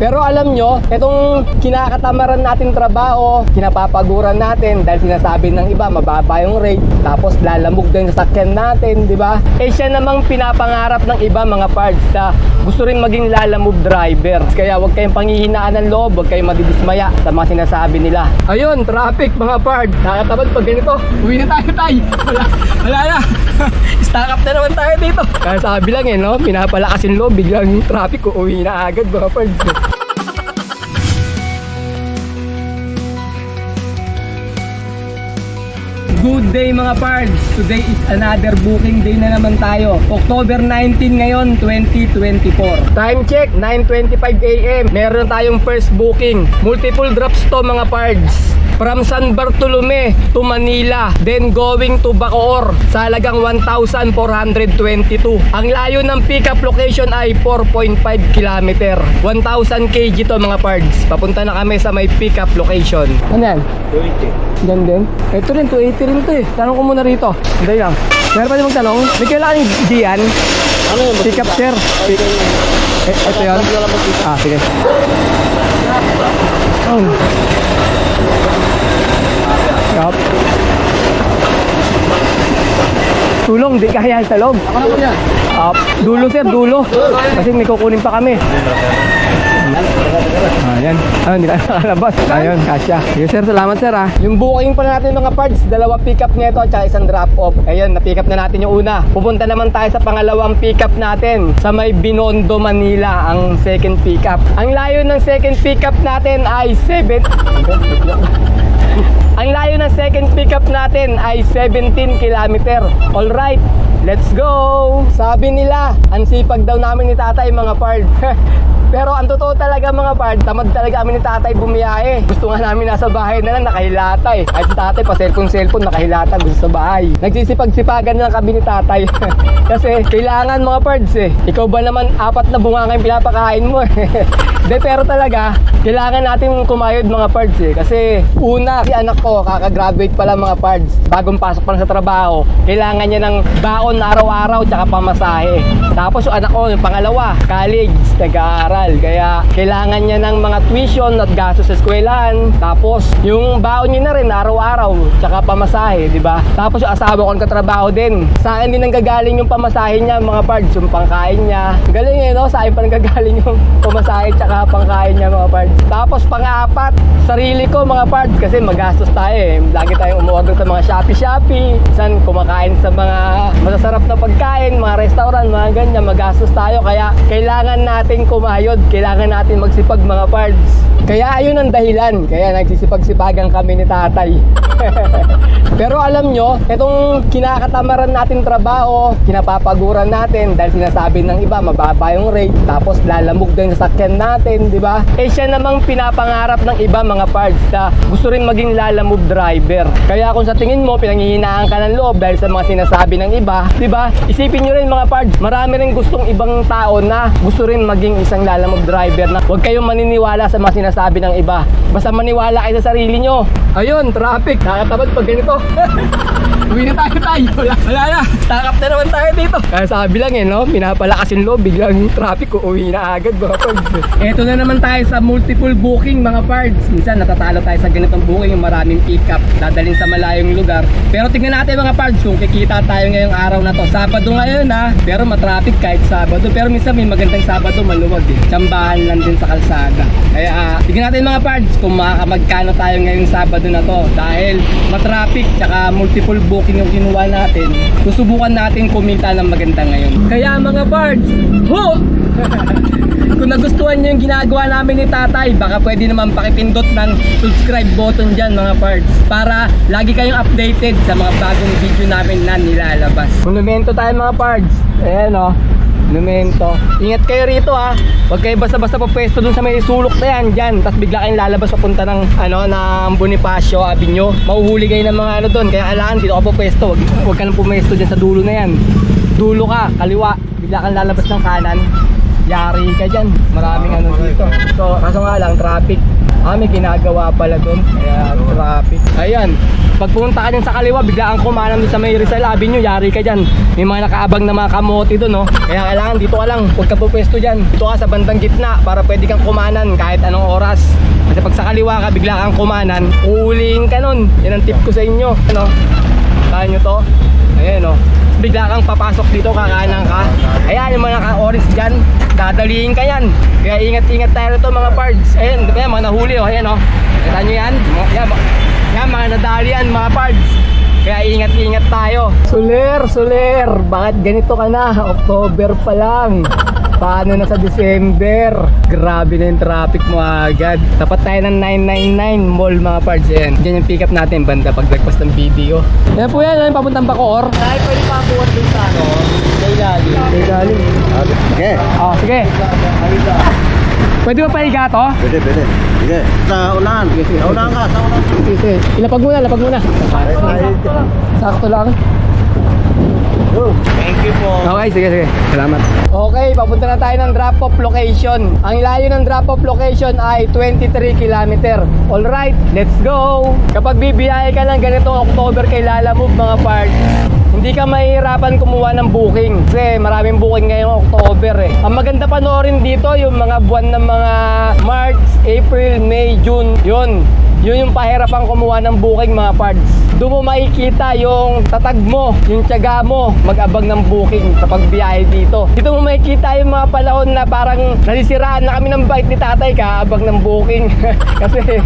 Pero alam nyo, itong kinakatamaran natin trabaho, kinapapaguran natin dahil sinasabi ng iba, mababa yung rate, tapos lalamog din sa sakyan natin, di ba? Eh siya namang pinapangarap ng iba mga parts na gusto rin maging lalamove driver. Kaya huwag kayong panghihinaan ng loob, huwag kayong madidismaya sa mga sinasabi nila. Ayun, traffic mga parts. Nakatabad pag ganito. Uwi na tayo tay. Wala na. Stack up na naman tayo dito. Kaya sabi lang no, pinapalakas yung loob, biglang traffic, uuwi na agad mga parts. Good day mga pards! Today is another booking day na naman tayo. October 19 ngayon, 2024. Time check, 9:25 AM. Meron tayong first booking. Multiple drops to mga pards. From San Bartolome to Manila, then going to Bacoor sa halagang 1,422. Ang layo ng pickup location ay 4.5 km. 1,000 kg to mga pards. Papunta na kami sa may pickup location. Ano yan? 280. Yan din? Ito rin, 280 rin to eh. Tanong ko muna rito. Hindi lang. Meron pa din magtanong. May kailangan yung diyan? Ano yun? Pickup sir. Ito yun? Ah, sige. Oh. Yup. Tulong, di kaya sa loob. Ako na po yan. Dulo sir, dulo. Kasi may kukunin pa kami. Ayan. Hindi tayo nakalabas. Ayun, kasya. Sige sir, salamat sir ha. Yung booking pa natin mga parts, dalawa pick up nito at isang drop off. Ayun, na-pick up na natin yung una. Pupunta naman tayo sa pangalawang pick up natin sa may Binondo, Manila, ang second pick up. Ang layo ng second pick up natin ay 7. Ang layo ng second pickup natin ay 17 km. Alright, let's go! Sabi nila, ang sipag daw namin ni tatay mga pard. Pero ang totoo talaga mga pard, tamad talaga kami ni tatay bumiyahe. Gusto nga namin nasa bahay na lang nakahilata eh. Ay si tatay pa cellphone nakahilata, gusto sa bahay. Nagsisipag-sipagan na lang kami ni tatay. Kasi kailangan mga pards eh. Ikaw ba naman 4 na bunga kayong pinapakain mo eh. De, pero talaga, kailangan natin kumayod mga pards eh. Kasi una, si anak ko, kakagraduate pa lang mga pards. Bagong pasok pa lang sa trabaho, kailangan niya ng baon na araw-araw tsaka pamasahe. Tapos yung anak ko, yung pangalawa, college, nag-aaral. Kaya kailangan niya ng mga tuition at gastos sa eskwelahan. Tapos yung baon niya na rin araw-araw tsaka pamasahe, di ba? Tapos yung asawa ko katrabaho din. Sa akin din nanggagaling yung pamasahe niya mga pards, yung pangkain niya. Galing eh no, sa akin pa nanggagaling yung pamasahe tsaka pangkain niya mga pards. Tapos pang-apat, sarili ko mga pards kasi magastos tayo eh. Lagi tayong umuorder sa mga Shopee. Saan kumakain sa mga masasarap na pagkain, mga restaurant, mga ganyan, magastos tayo. Kaya kailangan natin kumayod, kailangan natin magsipag mga pards. Kaya ayun ang dahilan, kaya nagsisipag-sipagan kami ni tatay. Pero alam nyo, itong kinakatamaran natin trabaho, kinapapaguran natin dahil sinasabi ng iba, mababa yung rate, tapos lalamog din sa sakyan natin, di ba? Eh siya namang pinapangarap ng iba mga parts na gusto rin maging lalamove driver. Kaya kung sa tingin mo, pinanghihinaan ka ng loob dahil sa mga sinasabi ng iba, di ba? Isipin nyo rin mga parts, marami rin gustong ibang tao na gusto rin maging isang lalamove driver na huwag kayong maniniwala sa mga sinasabi ng iba. Basta maniwala kayo sa sarili nyo. Ayun, traffic. Nakatabad pag ganito. Uwi na tayo. Wala na. Stack up na naman tayo dito. Kaya sabi lang no, pinapalakas yung loob, biglang traffic, uuwi na agad mga pards. Eto na naman tayo sa multiple booking mga pards. Minsan natatalo tayo sa ganitong booking, yung maraming pick up, dadaling sa malayong lugar. Pero tingnan natin mga pards kung kikita tayo ngayong araw na to. Sabado ngayon pero matraffic kahit Sabado. Pero minsan may magandang Sabado, maluwag eh. Tsambahan lang din sa kalsada. Kaya tingnan natin mga pards kung makakapagkano tayo ngayong Sabado na to. Dahil matraffic tsaka multiple booking yung kinuha natin, susubukan natin kumita ng maganda ngayon. Kaya mga pards, kung nagustuhan nyo yung ginagawa namin ni tatay, baka pwede naman pakipindot ng subscribe button dyan mga pards para lagi kayong updated sa mga bagong video namin na nilalabas. Monumento tayo mga pards. Ayan monumento. Ingat kayo rito huwag kayo basta-basta pwesto dun sa may sulok na yan dyan, tapos bigla kayong lalabas papunta ng ng Bonifacio Avenue. Mahuhuli kayo ng mga dun. Kaya kailangan dito ka pwesto, huwag ka nang pumwesto dyan sa dulo na yan. Dulo ka, kaliwa, bigla kang lalabas ng kanan, yari ka dyan. Maraming dito. So kaso nga lang traffic. May ginagawa pala doon. Kaya traffic. Ayan. Pag pumunta ka dyan sa kaliwa, bigla kang kumanan doon sa may Rizal Avenue, yari ka dyan. May mga nakaabang na mga kamote doon, no? Kaya kailangan dito ka lang. Huwag ka pupwesto dyan. Dito ka sa bandang gitna para pwede kang kumanan kahit anong oras. Kasi pag sa kaliwa ka, bigla kang kumanan, uulihin ka nun. Yan ang tip ko sa inyo. Ano? Kaya nyo to? Ayan, no? Bigla kang papasok dito, kakanan ka. Ayan, yung mga naka-orange dyan, dadalihin ka yan. Kaya ingat-ingat tayo rito mga pards. Ayan, mga nahuli, oh. Ayan, oh. Kita nyo yan? Yan, mga nadalian, mga pards. Kaya ingat-ingat tayo. Soler, bakit ganito ka na? October pa lang. Paano na sa December? Grabe na yung traffic mo agad. Tapat tayo ng 999 mall mga pards. Ayan, dyan yung pick up natin banda paglagpas ng video. Yan po yan, yung papuntang Bacoor. Ay, pwede pa buwan dun sa ano, kay Lali. Kay Lali. Sige. Sige. Pwede ba pahiga to? Pwede. Sige. Sa unahan. Sa unahan ka. Sige. Ilapag muna. Sakto lang. Thank you po. Okay, sige. Salamat. Okay, papunta na tayo ng drop-off location. Ang layo ng drop-off location ay 23 km. Alright, let's go! Kapag bibiyahe ka ng ganitong October kay Lalamove mga parts, hindi ka mahihirapan kumuha ng booking. Kasi maraming booking ngayong October eh. Ang maganda panoorin dito yung mga buwan ng mga March, April, May, June. Yun yung pahirapan kumuha ng booking mga parts. Doon mo makikita yung tatag mo, yung tiyaga mo, mag-abang ng booking sa pagbiyahe dito. Dito mo makikita yung mga panahon na parang nasisiraan na kami ng bike ni tatay ka, abang ng booking. Kasi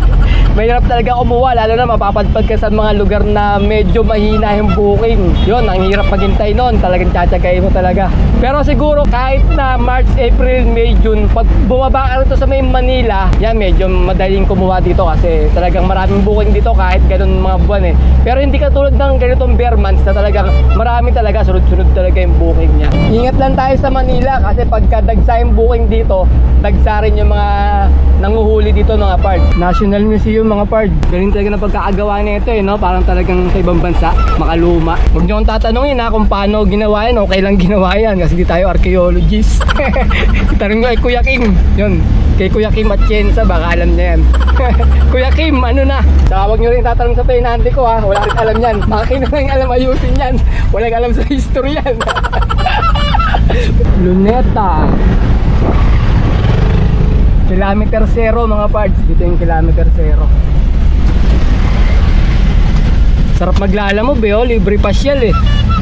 mahirap talaga kumuha, lalo na mapapadpad ka sa mga lugar na medyo mahina yung booking. Yun, ang hirap maghintay nun, talagang tsatsagay mo talaga. Pero siguro kahit na March, April, May, June, pag bumaba ka rito sa may Manila, yan medyo madaling kumuha dito kasi talagang maraming booking dito kahit ganun mga buwan eh. Pero hindi katulad ng ganitong bare months na talagang marami talaga, sunod-sunod talaga yung booking niya. Ingat lang tayo sa Manila kasi pagka dagsa yung booking dito, dagsa rin yung mga nanguhuli dito mga parts. National Museum mga parts. Galing talaga na pagkakagawa nito eh, no? Parang talagang sa ibang bansa, makaluma. Huwag niyo akong tatanungin ha kung paano ginawa yan, okay lang ginawa yan kasi di tayo archaeologist. Tanong nyo kay Kuya Kim. Yun, kay Kuya Kim Atienza, baka alam niya yan. Kuya Kim, ano na? Saka huwag nyo rin tatanong sa pinante ko ha, wala rin alam yan. Akin na lang alam ayusin yan. Walang alam sa history yan. Luneta. Kilometer 0 mga parts. Dito yung kilometer 0. Sarap maglalamove eh, oh. Libre pasyal eh.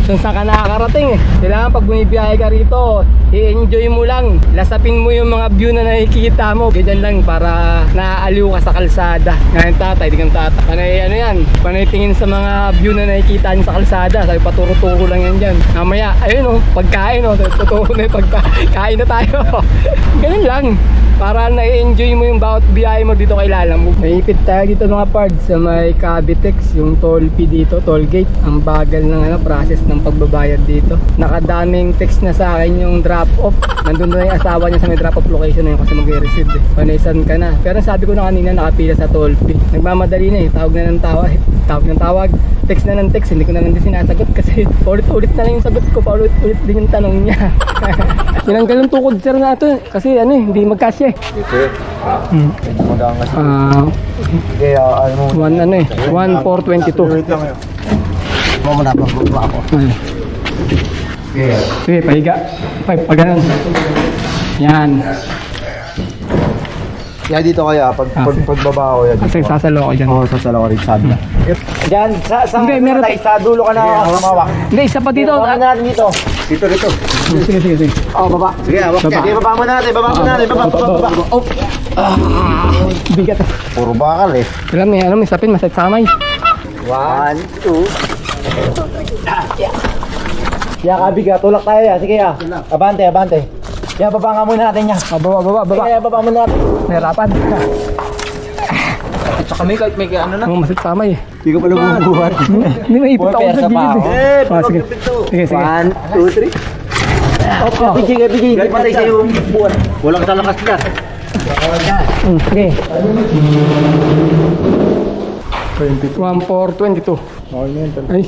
Saan ka nakakarating eh. Kailangan pag bumibiyahe ka rito, i-enjoy mo lang. Lasapin mo yung mga view na nakikita mo. Ganyan lang para naaaliw ka sa kalsada. Ngayon tatay, di kang tatay. Panay ano yan, panay tingin sa mga view na nakikita niyo sa kalsada. Sabi paturo-turo lang yan dyan. Mamaya, ayun oh, pagkain oh. Totoo na yung pagkain na tayo. Ganun lang. Para na-enjoy mo yung bawat biyahe mo dito kay Lalamove. Naipit tayo dito mga parts sa may Cavitex, yung toll fee dito, toll gate. Ang bagal ng process ng pagbabayad dito. Nakadaming text na sa akin yung drop off. Nandun na yung asawa niya sa may drop off location na yun kasi mag-receive eh. Panaysan ka na. Pero sabi ko na kanina nakapila sa toll fee. Nagmamadali na eh. Tawag na ng tawag. Tawag ng tawag. Text na ng text. Hindi ko na lang din sinasagot kasi paulit-ulit na lang yung sagot ko. Paulit-ulit din yung tanong niya. Tinanggal ng tukod sir na ito kasi ano eh, hindi magkasya eh. Ito yun. Magang kasi. Sige, ano mo. 1,422. Wait lang yun. Mo na pa ako. Sige, pahiga. Pag ganun. Yan. Kaya dito kaya, pagbaba ko yan. Kasi sasalo ko dyan. Oo, sasalo ko rin sabi na. Diyan, sa Hindi, meron sa dulo ka na kumawak. Hindi, isa pa dito. Baba natin dito. Dito. Sige. Oh, baba. Sige, hawak ka. Sige, baba mo natin. Baba. Oh. Bigat. Puro bakal eh. Alam mo, sapin, masat samay. 1, 2. Yan, kabiga. Tulak tayo yan. Sige, ya. Abante. Yan, baba nga muna natin yan. Baba. Kaya, baba muna natin. Nahirapan. At saka may ano na. Masat samay. Hindi ka pala bumubuhat. Hindi maipit ako sa gilid eh. Sige. 1, 2, 3. Pigi. Patay sa'yo yung buwan. Walang talakas ka. Sige. 1,422. Ay,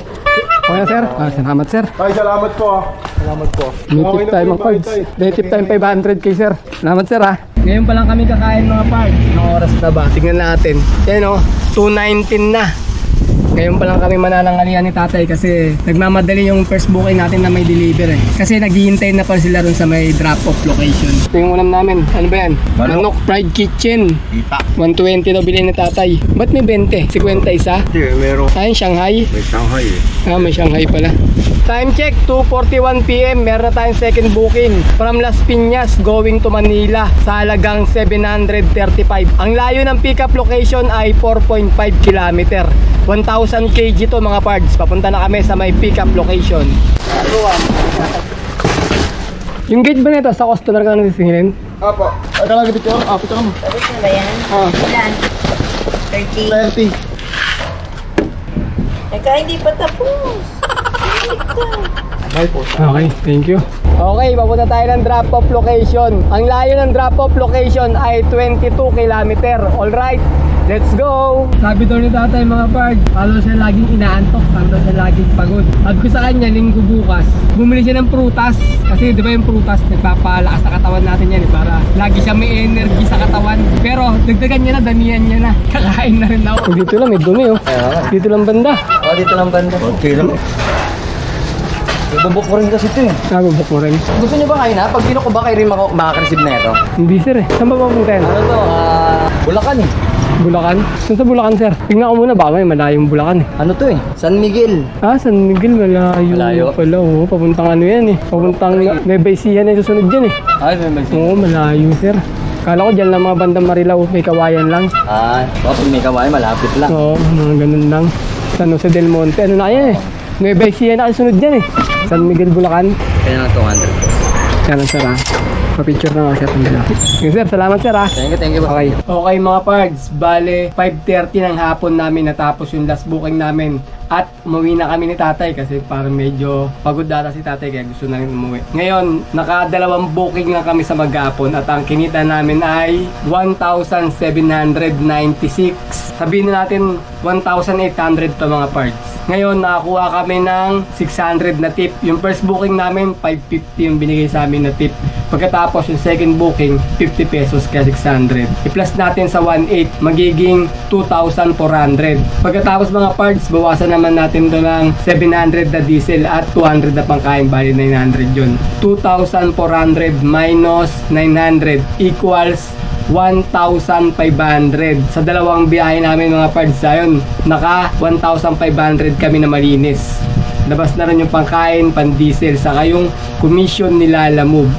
okay na sir. Salamat sir. Ay, salamat po ah. Salamat po. Native time of cards. Native time 500 kay sir. Salamat sir ha. Ngayon pa lang kami kakain mga park. Anong oras na ba? Tingnan natin. Yan o, 2:19 na. Ngayon pa lang kami mananangalian ni tatay kasi nagmamadali yung first booking natin na may deliver eh. Kasi naghihintay na pa sila ron sa may drop-off location. Ito yung ulam namin. Ano ba yan? Manok Fried Kitchen. Kita. 120 daw bilhin ni tatay. Ba't may 20? 51? Hindi, meron. Ayun, Shanghai. May Shanghai eh. Ah, may Shanghai pala. Time check, 2:41 PM. Meron na tayong second booking. From Las Piñas going to Manila sa halagang 735. Ang layo ng pickup location ay 4.5 km. 1,000 kg to mga pards. Papunta na kami sa may pickup location. Yung gate ba nito sa customer ka nang sisingilin? Opo. Ay, kalagi dito. Pito ka mo. Tapos na ba yan? Ah. Ilan? 30. 30. Teka, hindi pa tapos. Bye po. Okay, thank you. Okay, papunta tayo ng drop-off location. Ang layo ng drop-off location ay 22 km. Alright, let's go! Sabi daw ni tatay mga pards, paano siya laging inaantok, paano siya laging pagod. Sabi ko sa kanya, linggo bukas, bumili siya ng prutas. Kasi di ba yung prutas, nagpapalakas sa katawan natin yan para lagi siya may energy sa katawan. Pero dagdagan niya na, damihan niya na. Kakain na rin ako. Dito lang, may dumi oh. Dito lang banda. Dito lang banda. Okay lang. Ibubok ko rin kasi ito eh. Nabubok mo rin. Gusto niyo ba kayo na? Pag binuko ba kayo rin makaka-receive na ito? Hindi sir eh. Saan ba papunta yan? Ano to? Bulacan eh. Bulacan? Saan sa Bulacan sir? Tingnan ko muna, baka may malayong Bulacan eh. Ano to eh? San Miguel. Ah, San Miguel, malayo pala. Oo, papuntang ano yan eh. Papuntang Nueva Ecija na yung susunod dyan eh. Ay, may Oo, malayo sir. Kala ko dyan lang mga bandang Marilao, may kawayan lang. pag may kawain, malapit lang. Oo, mga ganun lang. San Jose del Monte, ano na yan eh. Nueva Ecija na kasunod dyan eh. San Miguel, Bulacan. Kaya na 200. Yan ang sir ah. Pa-picture na nga sir. Okay sir, salamat sir ah. Thank you. Okay. Okay mga pards, bale 5:30 ng hapon namin natapos yung last booking namin. At umuwi na kami ni tatay kasi parang medyo pagod data si tatay kaya gusto na rin umuwi. Ngayon, nakadalawang booking na kami sa maghapon at ang kinita namin ay 1,796. Sabihin na natin 1,800 to mga parts. Ngayon, nakakuha kami ng 600 na tip. Yung first booking namin, 550 yung binigay sa amin na tip. Pagkatapos yung second booking, 50 pesos kaya 600. I-plus natin sa 1,800, magiging 2,400. Pagkatapos mga parts, bawasan naman natin to ng 700 na diesel at 200 na pangkain, bali 900 yun. 2,400 minus 900 equals 1,500. Sa dalawang biyahe namin mga parts, ayun, naka 1,500 kami na malinis. Labas na rin yung pangkain, pan-diesel, saka yung commission nila Lamove.